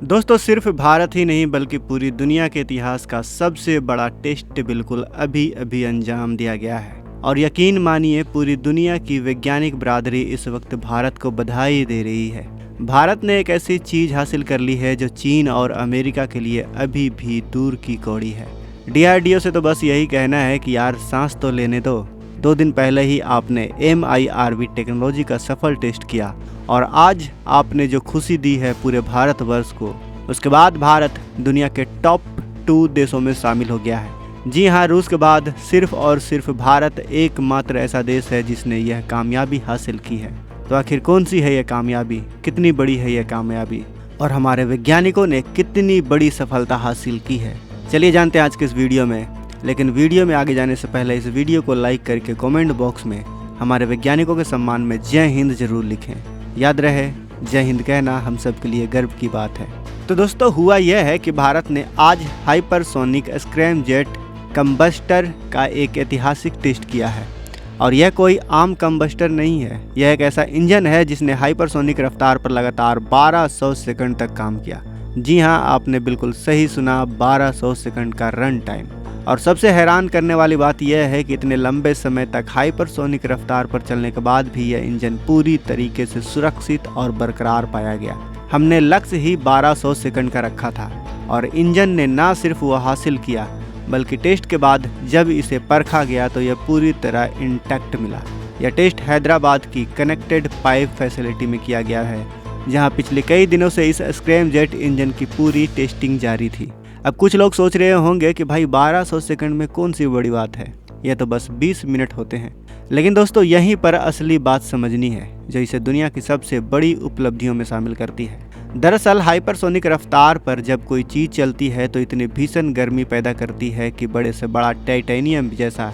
दोस्तों, सिर्फ भारत ही नहीं बल्कि पूरी दुनिया के इतिहास का सबसे बड़ा टेस्ट बिल्कुल अभी अभी अंजाम दिया गया है। और यकीन मानिए, पूरी दुनिया की वैज्ञानिक बरादरी इस वक्त भारत को बधाई दे रही है। भारत ने एक ऐसी चीज़ हासिल कर ली है जो चीन और अमेरिका के लिए अभी भी दूर की कौड़ी है। DRDO से तो बस यही कहना है कि यार सांस तो लेने दो। 2 दिन पहले ही आपने MIRV टेक्नोलॉजी का सफल टेस्ट किया और आज आपने जो खुशी दी है पूरे भारतवर्ष को, उसके बाद भारत दुनिया के टॉप 2 देशों में शामिल हो गया है। जी हाँ, रूस के बाद सिर्फ और सिर्फ भारत एकमात्र ऐसा देश है जिसने यह कामयाबी हासिल की है। तो आखिर कौन सी है यह कामयाबी, कितनी बड़ी है यह कामयाबी और हमारे वैज्ञानिकों ने कितनी बड़ी सफलता हासिल की है, चलिए जानते हैं आज के इस वीडियो में। लेकिन वीडियो में आगे जाने से पहले इस वीडियो को लाइक करके कमेंट बॉक्स में हमारे वैज्ञानिकों के सम्मान में जय हिंद जरूर लिखें। याद रहे, जय हिंद कहना हम सब के लिए गर्व की बात है। तो दोस्तों, हुआ यह है कि भारत ने आज हाइपरसोनिक स्क्रैमजेट कंबस्टर का एक ऐतिहासिक टेस्ट किया है। और यह कोई आम कंबस्टर नहीं है, यह एक ऐसा इंजन है जिसने हाइपरसोनिक रफ्तार पर लगातार 1200 सेकंड तक काम किया। जी हाँ, आपने बिल्कुल सही सुना, 1200 सेकंड का रन टाइम। और सबसे हैरान करने वाली बात यह है कि इतने लंबे समय तक हाइपरसोनिक रफ्तार पर चलने के बाद भी यह इंजन पूरी तरीके से सुरक्षित और बरकरार पाया गया। हमने लक्ष्य ही 1200 सेकंड का रखा था और इंजन ने न सिर्फ वह हासिल किया बल्कि टेस्ट के बाद जब इसे परखा गया तो यह पूरी तरह इंटैक्ट मिला। यह टेस्ट हैदराबाद की कनेक्टेड पाइप फैसिलिटी में किया गया है, जहाँ पिछले कई दिनों से इस स्क्रैमजेट इंजन की पूरी टेस्टिंग जारी थी। अब कुछ लोग सोच रहे होंगे कि भाई 1200 सेकंड में कौन सी बड़ी बात है, यह तो बस 20 मिनट होते हैं। लेकिन दोस्तों, यहीं पर असली बात समझनी है जो इसे दुनिया की सबसे बड़ी उपलब्धियों में शामिल करती है। दरअसल हाइपरसोनिक रफ्तार पर जब कोई चीज़ चलती है तो इतनी भीषण गर्मी पैदा करती है कि बड़े से बड़ा टाइटेनियम जैसा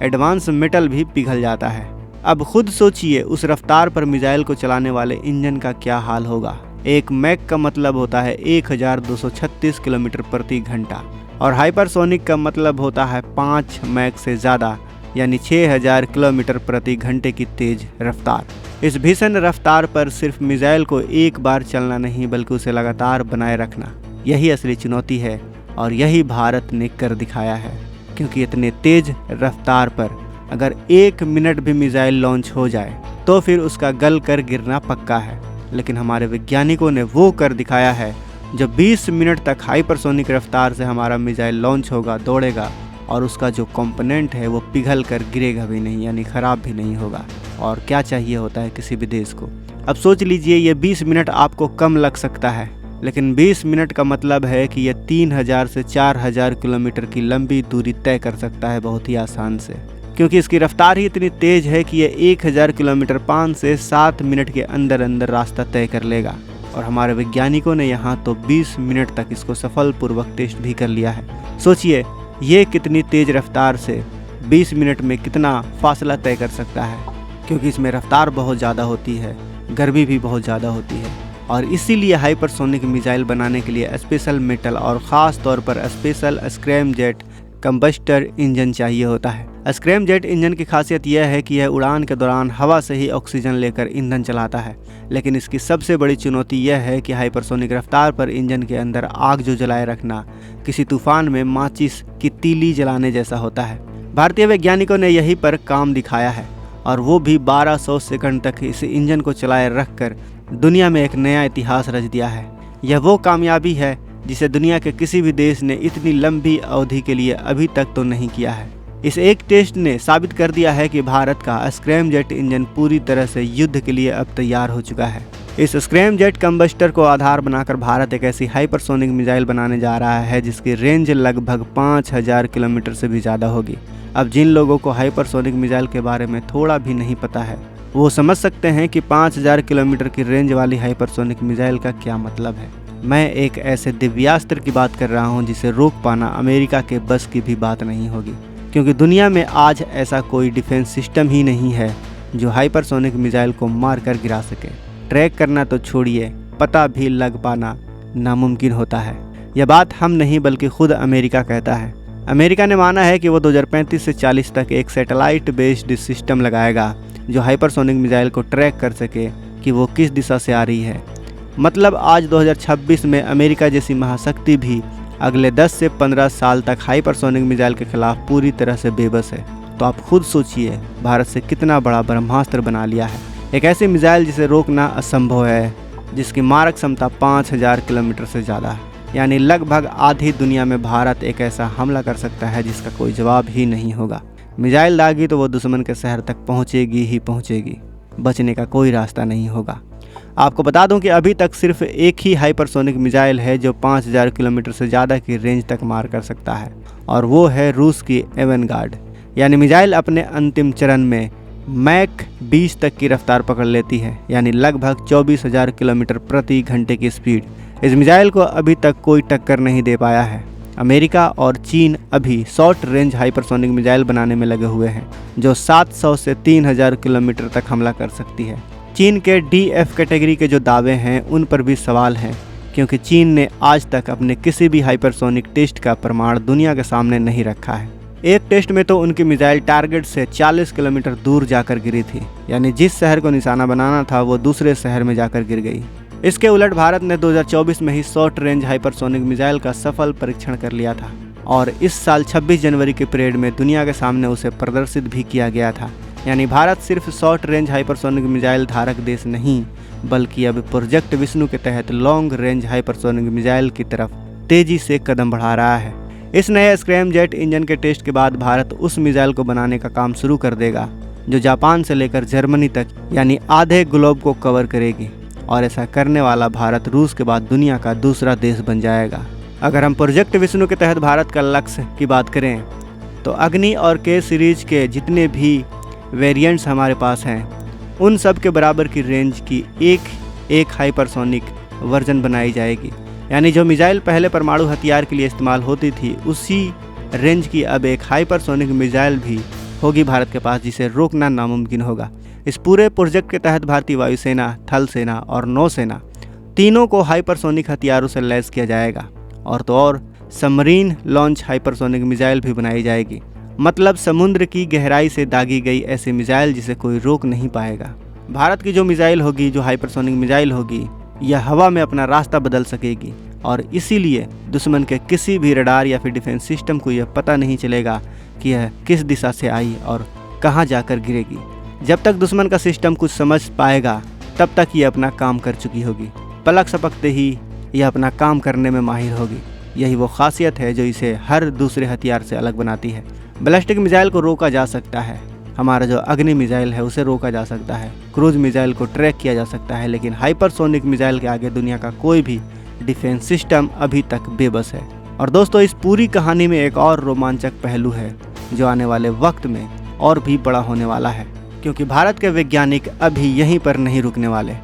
एडवांस मेटल भी पिघल जाता है। अब खुद सोचिए, उस रफ्तार पर मिसाइल को चलाने वाले इंजन का क्या हाल होगा। एक मैक का मतलब होता है 1236 किलोमीटर प्रति घंटा और हाइपरसोनिक का मतलब होता है 5 मैक से ज़्यादा, यानी 6000 किलोमीटर प्रति घंटे की तेज रफ्तार। इस भीषण रफ्तार पर सिर्फ मिसाइल को एक बार चलना नहीं बल्कि उसे लगातार बनाए रखना, यही असली चुनौती है और यही भारत ने कर दिखाया है। क्योंकि इतने तेज रफ्तार पर अगर 1 मिनट भी मिसाइल लॉन्च हो जाए तो फिर उसका गल कर गिरना पक्का है। लेकिन हमारे वैज्ञानिकों ने वो कर दिखाया है जो 20 मिनट तक हाइपरसोनिक रफ्तार से हमारा मिसाइल लॉन्च होगा, दौड़ेगा और उसका जो कंपोनेंट है वो पिघल कर गिरेगा भी नहीं, यानी ख़राब भी नहीं होगा। और क्या चाहिए होता है किसी भी देश को। अब सोच लीजिए, ये 20 मिनट आपको कम लग सकता है, लेकिन 20 मिनट का मतलब है कि यह 3000 से 4000 किलोमीटर की लंबी दूरी तय कर सकता है बहुत ही आसान से। क्योंकि इसकी रफ्तार ही इतनी तेज है कि यह 1000 किलोमीटर 5 से 7 मिनट के अंदर अंदर रास्ता तय कर लेगा। और हमारे वैज्ञानिकों ने यहाँ तो 20 मिनट तक इसको सफलपूर्वक टेस्ट भी कर लिया है। सोचिए, ये कितनी तेज रफ्तार से 20 मिनट में कितना फासला तय कर सकता है। क्योंकि इसमें रफ्तार बहुत ज़्यादा होती है, गर्मी भी बहुत ज़्यादा होती है और इसीलिए हाइपरसोनिक मिसाइल बनाने के लिए स्पेशल मेटल और ख़ास तौर पर स्पेशल स्क्रैमजेट कंबस्टर इंजन चाहिए होता है। स्क्रैमजेट इंजन की खासियत यह है कि यह उड़ान के दौरान हवा से ही ऑक्सीजन लेकर ईंधन चलाता है। लेकिन इसकी सबसे बड़ी चुनौती यह है कि हाइपरसोनिक रफ्तार पर इंजन के अंदर आग जो जलाए रखना किसी तूफान में माचिस की तीली जलाने जैसा होता है। भारतीय वैज्ञानिकों ने यही पर काम दिखाया है और वो भी 1200 सेकंड तक इस इंजन को चलाए रखकर दुनिया में एक नया इतिहास रच दिया है। यह वो कामयाबी है जिसे दुनिया के किसी भी देश ने इतनी लंबी अवधि के लिए अभी तक तो नहीं किया है। इस एक टेस्ट ने साबित कर दिया है कि भारत का स्क्रैमजेट इंजन पूरी तरह से युद्ध के लिए अब तैयार हो चुका है। इस स्क्रैमजेट कंबस्टर को आधार बनाकर भारत एक ऐसी हाइपरसोनिक मिसाइल बनाने जा रहा है जिसकी रेंज लगभग 5000 किलोमीटर से भी ज़्यादा होगी। अब जिन लोगों को हाइपरसोनिक मिसाइल के बारे में थोड़ा भी नहीं पता है वो समझ सकते हैं कि 5000 किलोमीटर की रेंज वाली हाइपरसोनिक मिसाइल का क्या मतलब है। मैं एक ऐसे दिव्यास्त्र की बात कर रहा हूँ जिसे रोक पाना अमेरिका के बस की भी बात नहीं होगी। क्योंकि दुनिया में आज ऐसा कोई डिफेंस सिस्टम ही नहीं है जो हाइपरसोनिक मिसाइल को मार कर गिरा सके। ट्रैक करना तो छोड़िए, पता भी लग पाना नामुमकिन होता है। यह बात हम नहीं बल्कि खुद अमेरिका कहता है। अमेरिका ने माना है कि वो 2035 से 40 तक एक सैटेलाइट बेस्ड सिस्टम लगाएगा जो हाइपरसोनिक मिसाइल को ट्रैक कर सके कि वो किस दिशा से आ रही है। मतलब आज 2026 में अमेरिका जैसी महाशक्ति भी अगले 10 से 15 साल तक हाइपरसोनिक मिसाइल के खिलाफ पूरी तरह से बेबस है। तो आप खुद सोचिए भारत से कितना बड़ा ब्रह्मास्त्र बना लिया है। एक ऐसी मिसाइल जिसे रोकना असंभव है, जिसकी मारक क्षमता 5000 किलोमीटर से ज़्यादा है, यानी लगभग आधी दुनिया में भारत एक ऐसा हमला कर सकता है जिसका कोई जवाब ही नहीं होगा। मिसाइल दागी तो वो दुश्मन के शहर तक पहुंचेगी ही पहुंचेगी, बचने का कोई रास्ता नहीं होगा। आपको बता दूं कि अभी तक सिर्फ एक ही हाइपरसोनिक मिसाइल है जो 5000 किलोमीटर से ज़्यादा की रेंज तक मार कर सकता है, और वो है रूस की एवेनगार्ड। यानी मिसाइल अपने अंतिम चरण में मैक 20 तक की रफ्तार पकड़ लेती है, यानी लगभग 24,000 किलोमीटर प्रति घंटे की स्पीड। इस मिसाइल को अभी तक कोई टक्कर नहीं दे पाया है। अमेरिका और चीन अभी शॉर्ट रेंज हाइपरसोनिक मिसाइल बनाने में लगे हुए हैं जो 700 से 3000 किलोमीटर तक हमला कर सकती है। चीन के DF कैटेगरी के जो दावे हैं उन पर भी सवाल हैं, क्योंकि चीन ने आज तक अपने किसी भी हाइपरसोनिक टेस्ट का प्रमाण दुनिया के सामने नहीं रखा है। एक टेस्ट में तो उनकी मिसाइल टारगेट से 40 किलोमीटर दूर जाकर गिरी थी, यानी जिस शहर को निशाना बनाना था वो दूसरे शहर में जाकर गिर गई। इसके उलट भारत ने 2024 में ही शॉर्ट रेंज हाइपरसोनिक मिसाइल का सफल परीक्षण कर लिया था, और इस साल 26 जनवरी के परेड में दुनिया के सामने उसे प्रदर्शित भी किया गया था। यानी भारत सिर्फ शॉर्ट रेंज हाइपरसोनिक मिसाइल धारक देश नहीं, बल्कि अब प्रोजेक्ट विष्णु के तहत लॉन्ग रेंज हाइपरसोनिक मिसाइल की तरफ तेजी से कदम बढ़ा रहा है। इस नए स्क्रैमजेट इंजन के टेस्ट के बाद भारत उस मिसाइल को बनाने का काम शुरू कर देगा जो जापान से लेकर जर्मनी तक यानी आधे ग्लोब को कवर करेगी, और ऐसा करने वाला भारत रूस के बाद दुनिया का दूसरा देश बन जाएगा। अगर हम प्रोजेक्ट विष्णु के तहत भारत का लक्ष्य की बात करें तो अग्नि और के सीरीज के जितने भी वेरिएंट्स हमारे पास हैं उन सब के बराबर की रेंज की एक हाइपरसोनिक वर्जन बनाई जाएगी। यानी जो मिसाइल पहले परमाणु हथियार के लिए इस्तेमाल होती थी उसी रेंज की अब एक हाइपरसोनिक मिसाइल भी होगी भारत के पास, जिसे रोकना नामुमकिन होगा। इस पूरे प्रोजेक्ट के तहत भारतीय वायुसेना, थल सेना और नौसेना तीनों को हाइपरसोनिक हथियारों से लैस किया जाएगा, और तो और सबमरीन लॉन्च हाइपरसोनिक मिसाइल भी बनाई जाएगी। मतलब समुद्र की गहराई से दागी गई ऐसी मिसाइल जिसे कोई रोक नहीं पाएगा। भारत की जो मिसाइल होगी, जो हाइपरसोनिक मिसाइल होगी, यह हवा में अपना रास्ता बदल सकेगी, और इसीलिए दुश्मन के किसी भी रडार या फिर डिफेंस सिस्टम को यह पता नहीं चलेगा कि यह किस दिशा से आई और कहां जाकर गिरेगी। जब तक दुश्मन का सिस्टम कुछ समझ पाएगा तब तक ये अपना काम कर चुकी होगी। पलक झपकते ही यह अपना काम करने में माहिर होगी। यही वो खासियत है जो इसे हर दूसरे हथियार से अलग बनाती है। बैलिस्टिक मिसाइल को रोका जा सकता है, हमारा जो अग्नि मिसाइल है उसे रोका जा सकता है, क्रूज मिसाइल को ट्रैक किया जा सकता है, लेकिन हाइपरसोनिक मिसाइल के आगे दुनिया का कोई भी डिफेंस सिस्टम अभी तक बेबस है। और दोस्तों, इस पूरी कहानी में एक और रोमांचक पहलू है जो आने वाले वक्त में और भी बड़ा होने वाला है, क्योंकि भारत के वैज्ञानिक अभी यहीं पर नहीं रुकने वाले।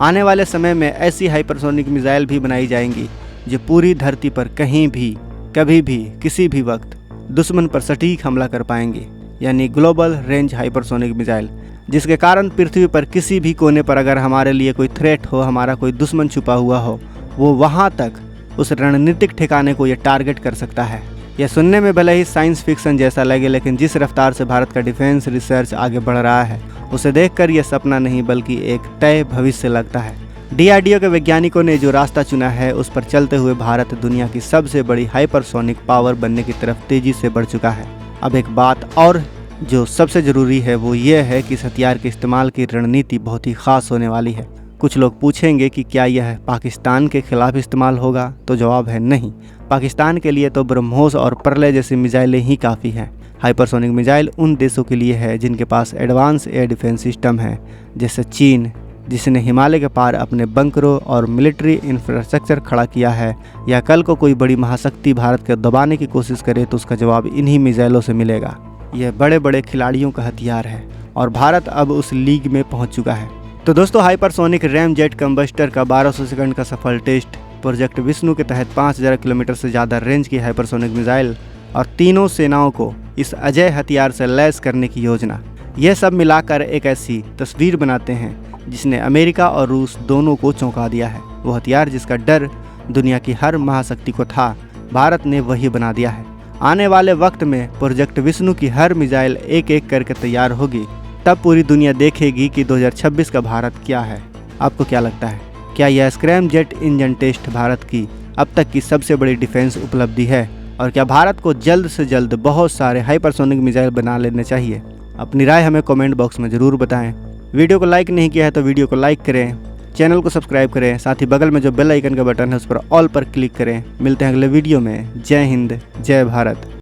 आने वाले समय में ऐसी हाइपरसोनिक मिसाइल भी बनाई जाएंगी जो पूरी धरती पर कहीं भी, कभी भी, किसी भी वक्त दुश्मन पर सटीक हमला कर पाएंगे, यानी ग्लोबल रेंज हाइपरसोनिक मिसाइल, जिसके कारण पृथ्वी पर किसी भी कोने पर अगर हमारे लिए कोई थ्रेट हो, हमारा कोई दुश्मन छुपा हुआ हो, वो वहाँ तक उस रणनीतिक ठिकाने को ये टारगेट कर सकता है। यह सुनने में भले ही साइंस फिक्शन जैसा लगे, लेकिन जिस रफ्तार से भारत का डिफेंस रिसर्च आगे बढ़ रहा है उसे देखकर यह सपना नहीं बल्कि एक तय भविष्य लगता है। DRDO के वैज्ञानिकों ने जो रास्ता चुना है उस पर चलते हुए भारत दुनिया की सबसे बड़ी हाइपरसोनिक पावर बनने की तरफ तेजी से बढ़ चुका है। अब एक बात और जो सबसे ज़रूरी है वो ये है कि इस हथियार के इस्तेमाल की रणनीति बहुत ही ख़ास होने वाली है। कुछ लोग पूछेंगे कि क्या यह पाकिस्तान के खिलाफ इस्तेमाल होगा, तो जवाब है नहीं। पाकिस्तान के लिए तो ब्रह्मोस और प्रलय जैसी मिसाइलें ही काफ़ी हैं। हाइपरसोनिक मिसाइल उन देशों के लिए है जिनके पास एडवांस एयर डिफेंस सिस्टम है, जैसे चीन, जिसने हिमालय के पार अपने बंकरों और मिलिट्री इंफ्रास्ट्रक्चर खड़ा किया है, या कल को कोई बड़ी महाशक्ति भारत को दबाने की कोशिश करे तो उसका जवाब इन्हीं मिसाइलों से मिलेगा। यह बड़े बड़े खिलाड़ियों का हथियार है और भारत अब उस लीग में पहुंच चुका है। तो दोस्तों, हाइपरसोनिक रैमजेट कम्बस्टर का 1200 सेकंड का सफल टेस्ट, प्रोजेक्ट विष्णु के तहत 5000 किलोमीटर से ज़्यादा रेंज की हाइपरसोनिक मिसाइल और तीनों सेनाओं को इस अजय हथियार से लैस करने की योजना, यह सब मिलाकर एक ऐसी तस्वीर बनाते हैं जिसने अमेरिका और रूस दोनों को चौंका दिया है। वो हथियार जिसका डर दुनिया की हर महाशक्ति को था, भारत ने वही बना दिया है। आने वाले वक्त में प्रोजेक्ट विष्णु की हर मिसाइल एक एक करके तैयार होगी, तब पूरी दुनिया देखेगी कि 2026 का भारत क्या है। आपको क्या लगता है? क्या यह scram jet engine test Bharat की अब तक की सबसे बड़ी डिफेंस उपलब्धि है? और क्या भारत को जल्द से जल्द बहुत सारे हाइपरसोनिक मिसाइल बना लेने चाहिए? अपनी राय हमें कमेंट बॉक्स में ज़रूर बताएं। वीडियो को लाइक नहीं किया है तो वीडियो को लाइक करें, चैनल को सब्सक्राइब करें, साथ ही बगल में जो बेल आइकन का बटन है उस पर ऑल पर क्लिक करें। मिलते हैं अगले वीडियो में। जय हिंद, जय भारत।